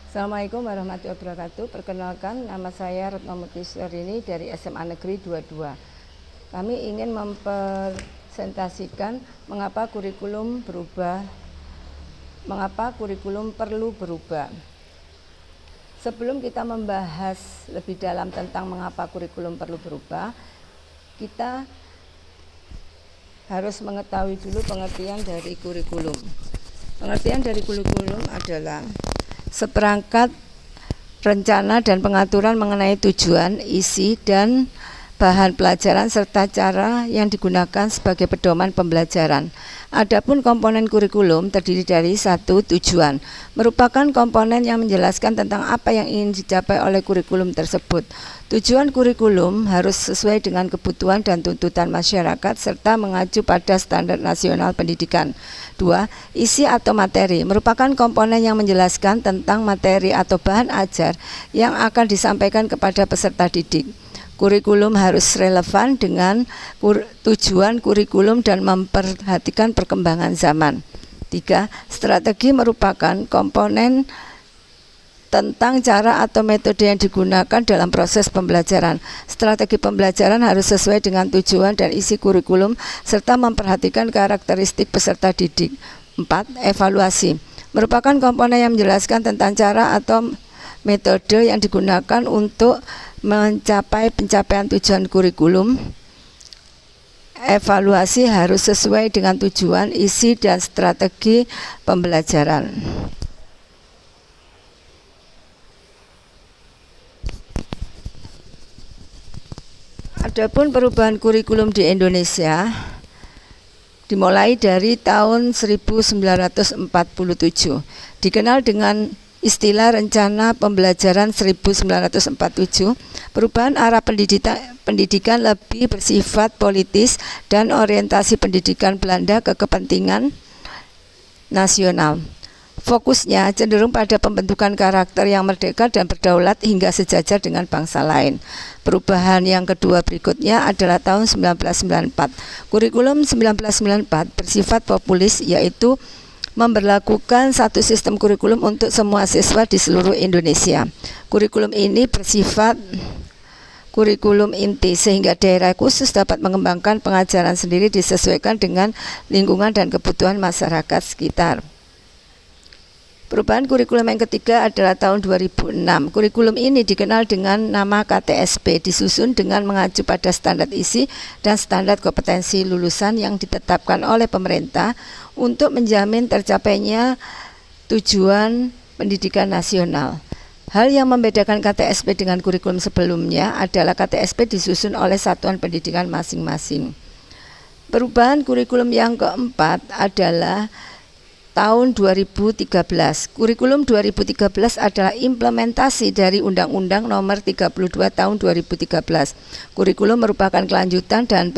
Assalamualaikum warahmatullahi wabarakatuh. Perkenalkan, nama saya Retno Murtiswarini dari SMA Negeri 22. Kami ingin mempresentasikan mengapa kurikulum perlu berubah. Sebelum kita membahas lebih dalam tentang mengapa kurikulum perlu berubah, kita harus mengetahui dulu pengertian dari kurikulum. Pengertian dari kurikulum adalah seperangkat rencana dan pengaturan mengenai tujuan, isi, dan bahan pelajaran serta cara yang digunakan sebagai pedoman pembelajaran. Adapun komponen kurikulum terdiri dari satu, tujuan, merupakan komponen yang menjelaskan tentang apa yang ingin dicapai oleh kurikulum tersebut. Tujuan kurikulum harus sesuai dengan kebutuhan dan tuntutan masyarakat serta mengacu pada standar nasional pendidikan. 2. Isi atau materi merupakan komponen yang menjelaskan tentang materi atau bahan ajar yang akan disampaikan kepada peserta didik. Kurikulum harus relevan dengan tujuan kurikulum dan memperhatikan perkembangan zaman. 3. Strategi merupakan komponen tentang cara atau metode yang digunakan dalam proses pembelajaran. Strategi pembelajaran harus sesuai dengan tujuan dan isi kurikulum serta memperhatikan karakteristik peserta didik. 4. Evaluasi merupakan komponen yang menjelaskan tentang cara atau metode yang digunakan untuk mencapai pencapaian tujuan kurikulum. Evaluasi harus sesuai dengan tujuan, isi, dan strategi pembelajaran. Adapun perubahan kurikulum di Indonesia dimulai dari tahun 1947, dikenal dengan istilah Rencana Pembelajaran 1947. Perubahan arah pendidikan lebih bersifat politis dan orientasi pendidikan Belanda ke kepentingan nasional. Fokusnya cenderung pada pembentukan karakter yang merdeka dan berdaulat hingga sejajar dengan bangsa lain. Perubahan yang kedua berikutnya adalah tahun 1994. Kurikulum 1994 bersifat populis, yaitu memberlakukan satu sistem kurikulum untuk semua siswa di seluruh Indonesia. Kurikulum ini bersifat kurikulum inti sehingga daerah khusus dapat mengembangkan pengajaran sendiri disesuaikan dengan lingkungan dan kebutuhan masyarakat sekitar. Perubahan kurikulum yang ketiga adalah tahun 2006. Kurikulum ini dikenal dengan nama KTSP, disusun dengan mengacu pada standar isi dan standar kompetensi lulusan yang ditetapkan oleh pemerintah untuk menjamin tercapainya tujuan pendidikan nasional. Hal yang membedakan KTSP dengan kurikulum sebelumnya adalah KTSP disusun oleh satuan pendidikan masing-masing. Perubahan kurikulum yang keempat adalah tahun 2013. Kurikulum 2013 adalah implementasi dari Undang-Undang Nomor 32 Tahun 2013. Kurikulum merupakan kelanjutan dan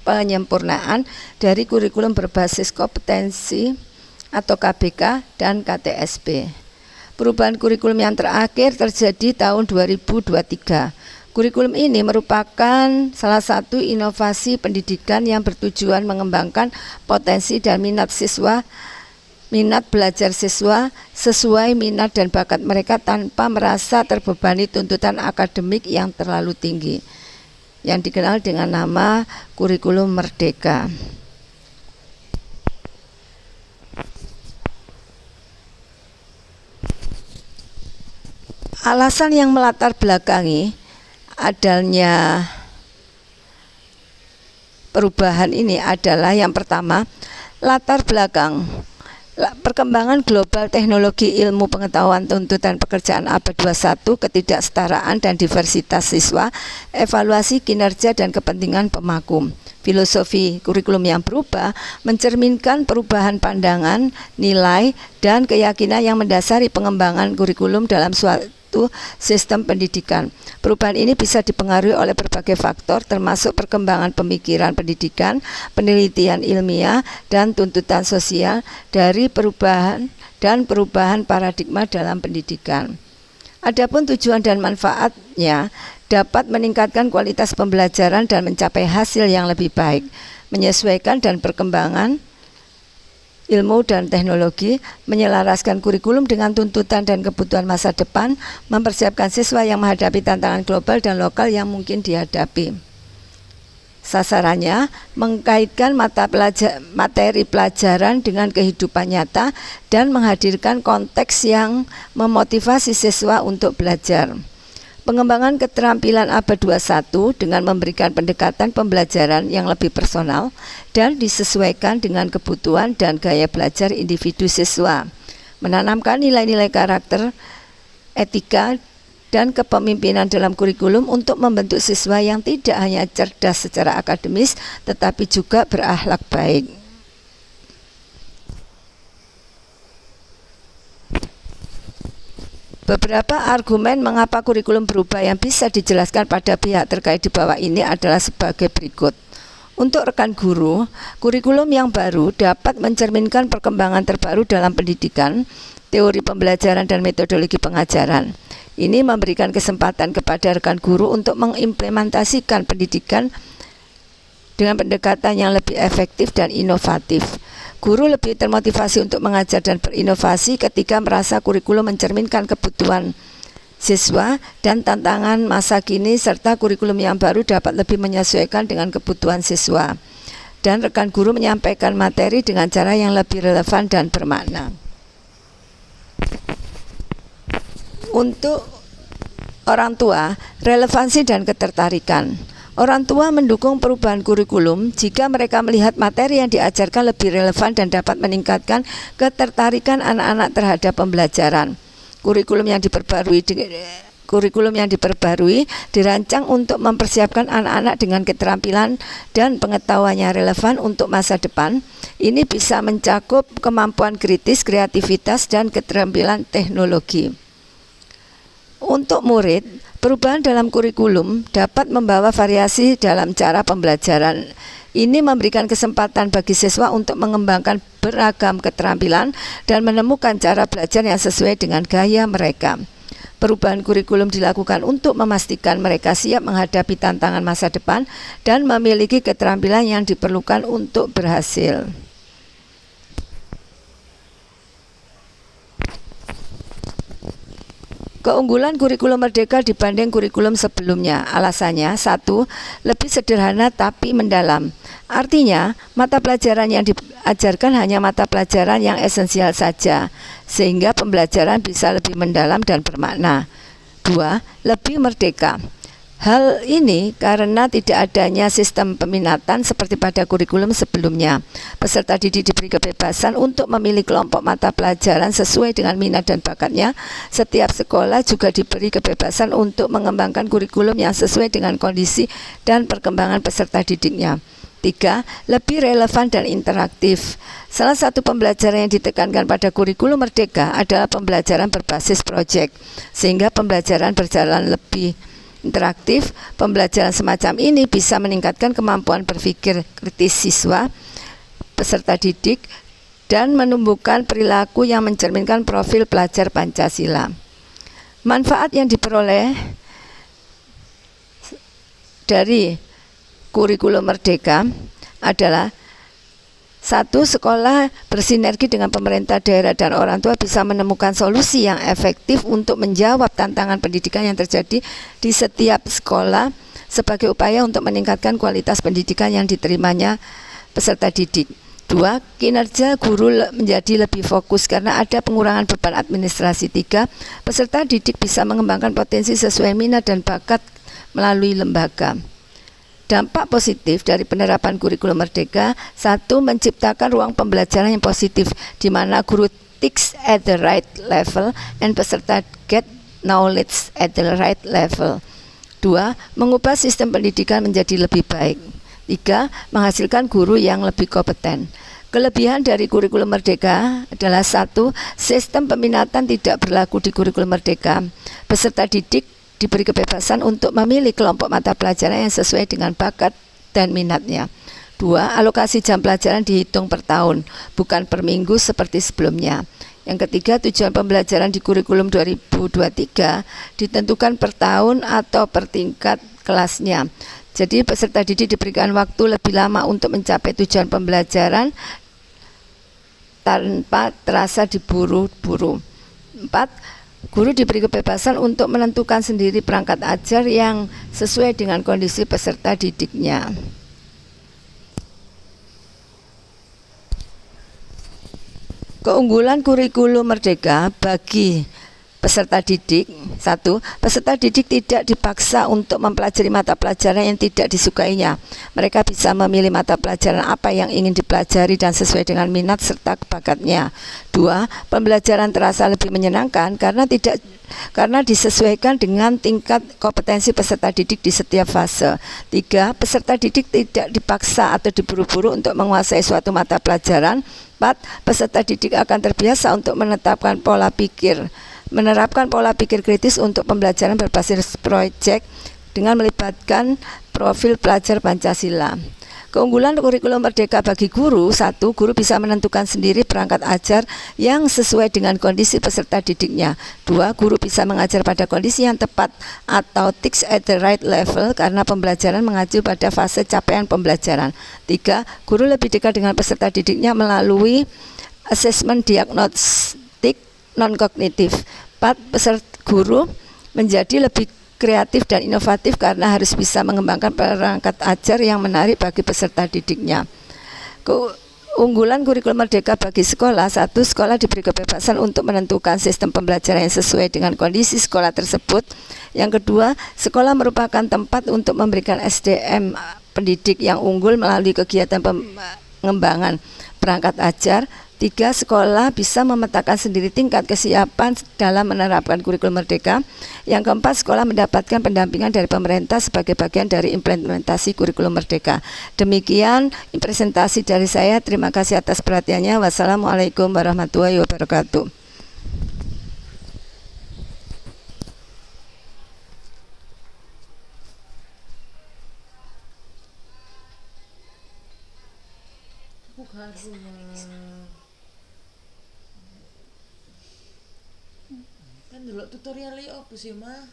penyempurnaan dari kurikulum berbasis kompetensi atau KBK dan KTSP. Perubahan kurikulum yang terakhir terjadi tahun 2023. Kurikulum ini merupakan salah satu inovasi pendidikan yang bertujuan mengembangkan potensi dan minat belajar siswa sesuai minat dan bakat mereka tanpa merasa terbebani tuntutan akademik yang terlalu tinggi, yang dikenal dengan nama kurikulum merdeka. Alasan yang melatar belakangi adanya perubahan ini adalah yang pertama, latar belakang perkembangan global teknologi ilmu pengetahuan tuntutan pekerjaan abad 21, ketidaksetaraan dan diversitas siswa, evaluasi kinerja dan kepentingan pemakum. Filosofi kurikulum yang berubah mencerminkan perubahan pandangan, nilai, dan keyakinan yang mendasari pengembangan kurikulum dalam suatu sistem pendidikan. Perubahan ini bisa dipengaruhi oleh berbagai faktor termasuk perkembangan pemikiran pendidikan, penelitian ilmiah, dan tuntutan sosial dari perubahan paradigma dalam pendidikan. Adapun tujuan dan manfaatnya dapat meningkatkan kualitas pembelajaran dan mencapai hasil yang lebih baik, menyesuaikan dan perkembangan ilmu dan teknologi, menyelaraskan kurikulum dengan tuntutan dan kebutuhan masa depan, mempersiapkan siswa yang menghadapi tantangan global dan lokal yang mungkin dihadapi. Sasarannya mengkaitkan materi pelajaran dengan kehidupan nyata dan menghadirkan konteks yang memotivasi siswa untuk belajar. Pengembangan keterampilan abad 21 dengan memberikan pendekatan pembelajaran yang lebih personal dan disesuaikan dengan kebutuhan dan gaya belajar individu siswa. Menanamkan nilai-nilai karakter, etika, dan kepemimpinan dalam kurikulum untuk membentuk siswa yang tidak hanya cerdas secara akademis tetapi juga berakhlak baik. Beberapa argumen mengapa kurikulum berubah yang bisa dijelaskan pada pihak terkait di bawah ini adalah sebagai berikut. Untuk rekan guru, kurikulum yang baru dapat mencerminkan perkembangan terbaru dalam pendidikan, teori pembelajaran dan metodologi pengajaran. Ini memberikan kesempatan kepada rekan guru untuk mengimplementasikan pendidikan dengan pendekatan yang lebih efektif dan inovatif. Guru lebih termotivasi untuk mengajar dan berinovasi ketika merasa kurikulum mencerminkan kebutuhan siswa dan tantangan masa kini, serta kurikulum yang baru dapat lebih menyesuaikan dengan kebutuhan siswa. Dan rekan guru menyampaikan materi dengan cara yang lebih relevan dan bermakna. Untuk orang tua, relevansi dan ketertarikan. Orang tua mendukung perubahan kurikulum jika mereka melihat materi yang diajarkan lebih relevan dan dapat meningkatkan ketertarikan anak-anak terhadap pembelajaran. Kurikulum yang diperbarui dirancang untuk mempersiapkan anak-anak dengan keterampilan dan pengetahuannya relevan untuk masa depan. Ini bisa mencakup kemampuan kritis, kreativitas, dan keterampilan teknologi. Untuk murid, perubahan dalam kurikulum dapat membawa variasi dalam cara pembelajaran. Ini memberikan kesempatan bagi siswa untuk mengembangkan beragam keterampilan dan menemukan cara belajar yang sesuai dengan gaya mereka. Perubahan kurikulum dilakukan untuk memastikan mereka siap menghadapi tantangan masa depan dan memiliki keterampilan yang diperlukan untuk berhasil. Keunggulan kurikulum merdeka dibanding kurikulum sebelumnya. Alasannya, 1. Lebih sederhana tapi mendalam. Artinya, mata pelajaran yang diajarkan hanya mata pelajaran yang esensial saja, sehingga pembelajaran bisa lebih mendalam dan bermakna. 2. Lebih merdeka. Hal ini karena tidak adanya sistem peminatan seperti pada kurikulum sebelumnya. Peserta didik diberi kebebasan untuk memilih kelompok mata pelajaran sesuai dengan minat dan bakatnya. Setiap sekolah juga diberi kebebasan untuk mengembangkan kurikulum yang sesuai dengan kondisi dan perkembangan peserta didiknya. 3. Lebih relevan dan interaktif. Salah satu pembelajaran yang ditekankan pada kurikulum merdeka adalah pembelajaran berbasis proyek, sehingga pembelajaran berjalan lebih interaktif. Pembelajaran semacam ini bisa meningkatkan kemampuan berpikir kritis siswa, peserta didik, dan menumbuhkan perilaku yang mencerminkan profil pelajar Pancasila. Manfaat yang diperoleh dari kurikulum merdeka adalah: 1. Sekolah bersinergi dengan pemerintah daerah dan orang tua bisa menemukan solusi yang efektif untuk menjawab tantangan pendidikan yang terjadi di setiap sekolah sebagai upaya untuk meningkatkan kualitas pendidikan yang diterimanya peserta didik. 2. Kinerja guru menjadi lebih fokus karena ada pengurangan beban administrasi. 3. Peserta didik bisa mengembangkan potensi sesuai minat dan bakat melalui lembaga. Dampak positif dari penerapan kurikulum merdeka: 1. Menciptakan ruang pembelajaran yang positif di mana guru teach at the right level and peserta get knowledge at the right level. 2. Mengubah sistem pendidikan menjadi lebih baik. 3. Menghasilkan guru yang lebih kompeten. Kelebihan dari kurikulum merdeka adalah: 1. Sistem peminatan tidak berlaku di kurikulum merdeka. Peserta didik diberi kebebasan untuk memilih kelompok mata pelajaran yang sesuai dengan bakat dan minatnya. 2. Alokasi jam pelajaran dihitung per tahun, bukan per minggu seperti sebelumnya. Yang ketiga, tujuan pembelajaran di kurikulum 2023 ditentukan per tahun atau per tingkat kelasnya. Jadi peserta didik diberikan waktu lebih lama untuk mencapai tujuan pembelajaran tanpa terasa diburu-buru. 4. Guru diberi kebebasan untuk menentukan sendiri perangkat ajar yang sesuai dengan kondisi peserta didiknya. Keunggulan kurikulum merdeka bagi peserta didik. 1. Peserta didik tidak dipaksa untuk mempelajari mata pelajaran yang tidak disukainya. Mereka bisa memilih mata pelajaran apa yang ingin dipelajari dan sesuai dengan minat serta bakatnya. 2. Pembelajaran terasa lebih menyenangkan karena disesuaikan dengan tingkat kompetensi peserta didik di setiap fase. 3. Peserta didik tidak dipaksa atau diburu-buru untuk menguasai suatu mata pelajaran. 4. Peserta didik akan terbiasa untuk menerapkan pola pikir kritis untuk pembelajaran berbasis proyek dengan melibatkan profil pelajar Pancasila. Keunggulan kurikulum merdeka bagi guru. 1. Guru bisa menentukan sendiri perangkat ajar yang sesuai dengan kondisi peserta didiknya. 2. Guru bisa mengajar pada kondisi yang tepat atau teach at the right level karena pembelajaran mengacu pada fase capaian pembelajaran. 3. Guru lebih dekat dengan peserta didiknya melalui asesmen diagnostik non-kognitif. 4. Peserta guru menjadi lebih kreatif dan inovatif karena harus bisa mengembangkan perangkat ajar yang menarik bagi peserta didiknya. Keunggulan kurikulum merdeka bagi sekolah. 1. Sekolah diberi kebebasan untuk menentukan sistem pembelajaran yang sesuai dengan kondisi sekolah tersebut. Yang kedua, sekolah merupakan tempat untuk memberikan SDM pendidik yang unggul melalui kegiatan pengembangan perangkat ajar. 3. Sekolah bisa memetakan sendiri tingkat kesiapan dalam menerapkan kurikulum merdeka. Yang keempat, sekolah mendapatkan pendampingan dari pemerintah sebagai bagian dari implementasi kurikulum merdeka. Demikian presentasi dari saya. Terima kasih atas perhatiannya. Wassalamualaikum warahmatullahi wabarakatuh. Kan dulu tutorialnya apa sih, Mah?